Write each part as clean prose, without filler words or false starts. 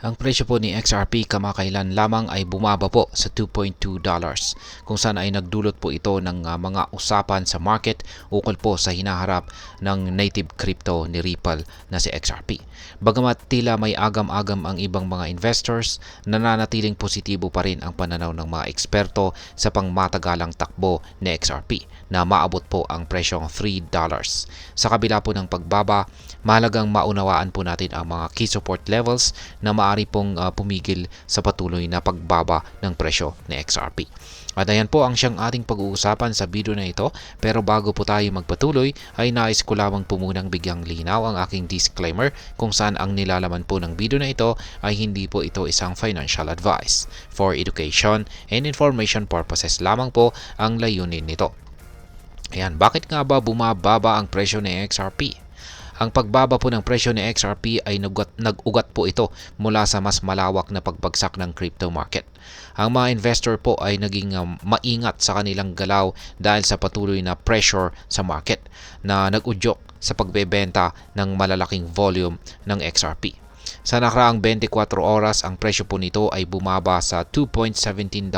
Ang presyo po ni XRP kamakailan lamang ay bumaba po sa $2.2 kung saan ay nagdulot po ito ng mga usapan sa market ukol po sa hinaharap ng native crypto ni Ripple na si XRP. Bagamat tila may agam-agam ang ibang mga investors, nananatiling positibo pa rin ang pananaw ng mga eksperto sa pangmatagalang takbo ni XRP na maabot po ang presyong $3. Sa kabila po ng pagbaba, mahalagang maunawaan po natin ang mga key support levels na maaari pong pumigil sa patuloy na pagbaba ng presyo ni XRP. At ayan po ang siyang ating pag-uusapan sa video na ito, pero bago po tayo magpatuloy ay nais ko lamang po munang bigyang linaw ang aking disclaimer kung saan ang nilalaman po ng video na ito ay hindi po ito isang financial advice. For education and information purposes lamang po ang layunin nito. Ayan, bakit nga ba bumababa ang presyo ni XRP? Ang pagbaba po ng presyo ni XRP ay nag-ugat po ito mula sa mas malawak na pagbagsak ng crypto market. Ang mga investor po ay naging maingat sa kanilang galaw dahil sa patuloy na pressure sa market na nag-udyok sa pagbebenta ng malalaking volume ng XRP. Sa nakaraang 24 oras, ang presyo po nito ay bumaba sa $2.17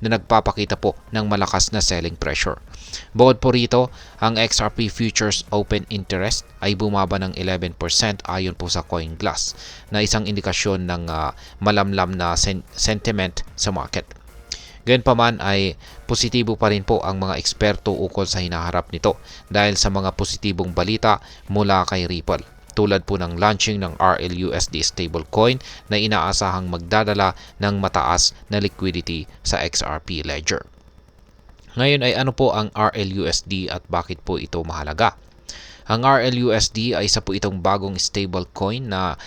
na nagpapakita po ng malakas na selling pressure. Bukod po rito, ang XRP Futures Open Interest ay bumaba ng 11% ayon po sa CoinGlass na isang indikasyon ng malamlam na sentiment sa market. Gayunpaman ay positibo pa rin po ang mga eksperto ukol sa hinaharap nito dahil sa mga positibong balita mula kay Ripple, tulad po ng launching ng RLUSD stablecoin na inaasahang magdadala ng mataas na liquidity sa XRP ledger. Ngayon ay ano po ang RLUSD at bakit po ito mahalaga? Ang RLUSD ay isa po itong bagong stablecoin na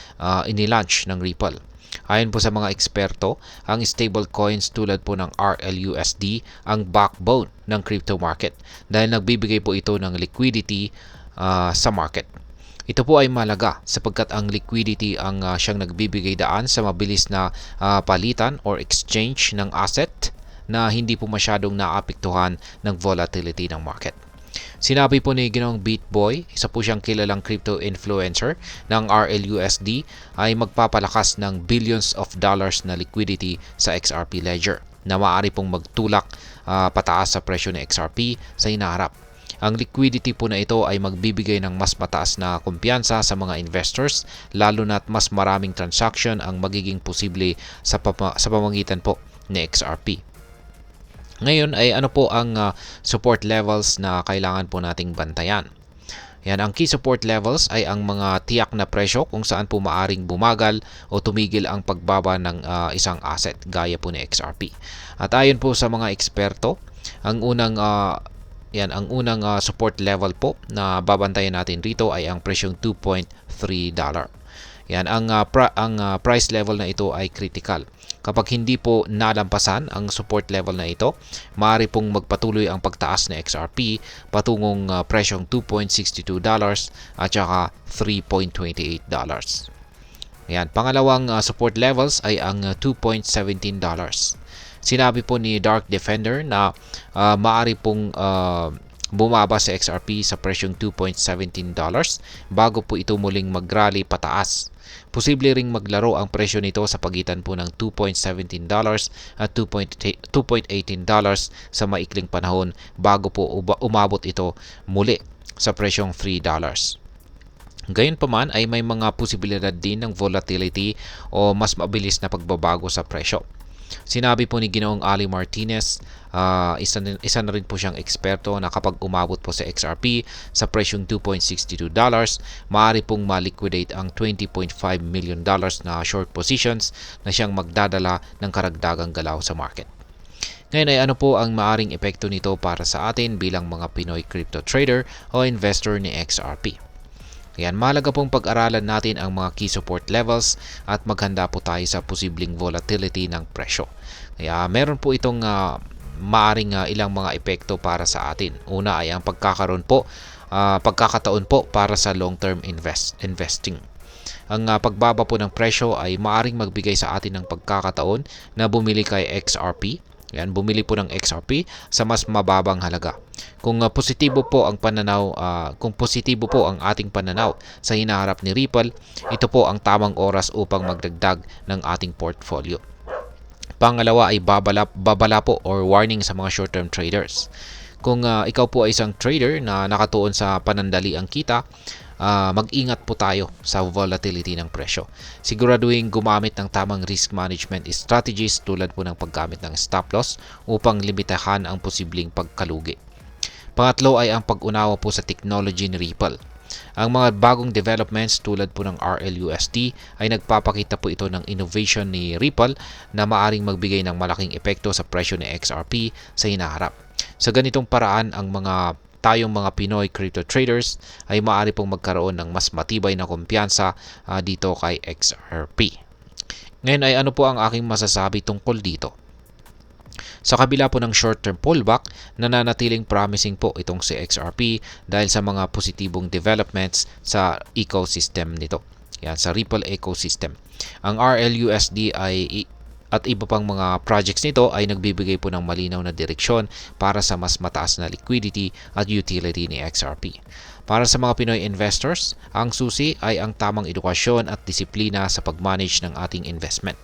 inilaunch ng Ripple. Ayon po sa mga eksperto, ang stablecoins tulad po ng RLUSD ang backbone ng crypto market dahil nagbibigay po ito ng liquidity sa market. Ito po ay mahalaga sapagkat ang liquidity ang siyang nagbibigay daan sa mabilis na palitan or exchange ng asset na hindi po masyadong naapektuhan ng volatility ng market. Sinabi po ni Ginoong BitBoy, isa po siyang kilalang crypto influencer, ng RLUSD ay magpapalakas ng billions of dollars na liquidity sa XRP ledger na maaari pong magtulak pataas sa presyo ng XRP sa hinaharap. Ang liquidity po na ito ay magbibigay ng mas mataas na kumpiyansa sa mga investors, lalo na't mas maraming transaction ang magiging posible sa pamamagitan po ni XRP. Ngayon ay ano po ang support levels na kailangan po nating bantayan. Yan, ang key support levels ay ang mga tiyak na presyo kung saan po maaring bumagal o tumigil ang pagbaba ng isang asset gaya po ni XRP. At ayon po sa mga eksperto, ang unang support level po na babantayan natin rito ay ang presyong $2.3. Yan, ang price level na ito ay critical. Kapag hindi po nalampasan ang support level na ito, maaari pong magpatuloy ang pagtaas na XRP patungong presyong $2.62 at saka $3.28. Yan, pangalawang support levels ay ang $2.17. Sinabi po ni Dark Defender na maaari pong bumaba sa XRP sa presyong $2.17 bago po ito muling mag-rally pataas. Posible ring maglaro ang presyo nito sa pagitan po ng $2.17 at $2.18 sa maikling panahon bago po umabot ito muli sa presyong $3. Gayunpaman ay may mga posibilidad din ng volatility o mas mabilis na pagbabago sa presyo. Sinabi po ni Ginoong Ali Martinez, isa na rin po siyang eksperto na kapag umabot po sa XRP sa presyong $2.62, maaari pong ma-liquidate ang $20.5 million na short positions na siyang magdadala ng karagdagang galaw sa market. Ngayon ay ano po ang maaring epekto nito para sa atin bilang mga Pinoy crypto trader o investor ni XRP? Yan, mahalaga pong pag-aralan natin ang mga key support levels at maghanda po tayo sa posibleng volatility ng presyo. Kaya meron po itong maaring ilang mga epekto para sa atin. Una ay ang pagkakataon po para sa long-term investing. Ang pagbaba po ng presyo ay maaring magbigay sa atin ng pagkakataon na bumili kay XRP Yan, bumili po ng XRP sa mas mababang halaga. Kung positibo po ang pananaw, kung positibo po ang ating pananaw sa hinaharap ni Ripple, ito po ang tamang oras upang magdagdag ng ating portfolio. Pangalawa ay babala po or warning sa mga short-term traders. Kung ikaw po ay isang trader na nakatuon sa panandaliang kita, mag-ingat po tayo sa volatility ng presyo. Siguraduhin gumamit ng tamang risk management strategies tulad po ng paggamit ng stop loss upang limitahan ang posibleng pagkalugi. Pangatlo ay ang pag-unawa po sa technology ni Ripple. Ang mga bagong developments tulad po ng RLUSD ay nagpapakita po ito ng innovation ni Ripple na maaring magbigay ng malaking epekto sa presyo ni XRP sa hinaharap. Sa ganitong paraan, tayong mga Pinoy crypto traders ay maaari pong magkaroon ng mas matibay na kumpiyansa dito kay XRP. Ngayon ay ano po ang aking masasabi tungkol dito? Sa kabila po ng short-term pullback, nananatiling promising po itong si XRP dahil sa mga positibong developments sa ecosystem nito. Yan, sa Ripple ecosystem. Ang RLUSD at iba pang mga projects nito ay nagbibigay po ng malinaw na direksyon para sa mas mataas na liquidity at utility ni XRP. Para sa mga Pinoy investors, ang susi ay ang tamang edukasyon at disiplina sa pag-manage ng ating investment.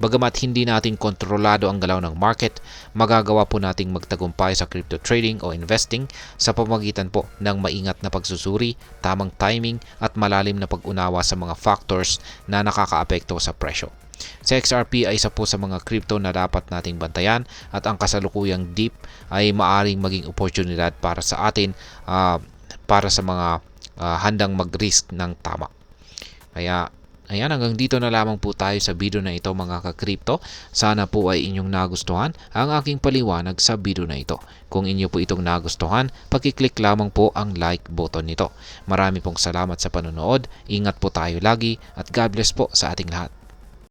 Bagamat hindi natin kontrolado ang galaw ng market, magagawa po nating magtagumpay sa crypto trading o investing sa pamamagitan po ng maingat na pagsusuri, tamang timing at malalim na pag-unawa sa mga factors na nakakaapekto sa presyo. Sa XRP ay isa po sa mga crypto na dapat nating bantayan at ang kasalukuyang dip ay maaring maging oportunidad para sa atin para sa mga handang mag-risk ng tama. Kaya ayan, hanggang dito na lamang po tayo sa video na ito mga ka-crypto. Sana po ay inyong nagustuhan ang aking paliwanag sa video na ito. Kung inyo po itong nagustuhan, pag-click lamang po ang like button nito. Marami pong salamat sa panonood. Ingat po tayo lagi at God bless po sa ating lahat.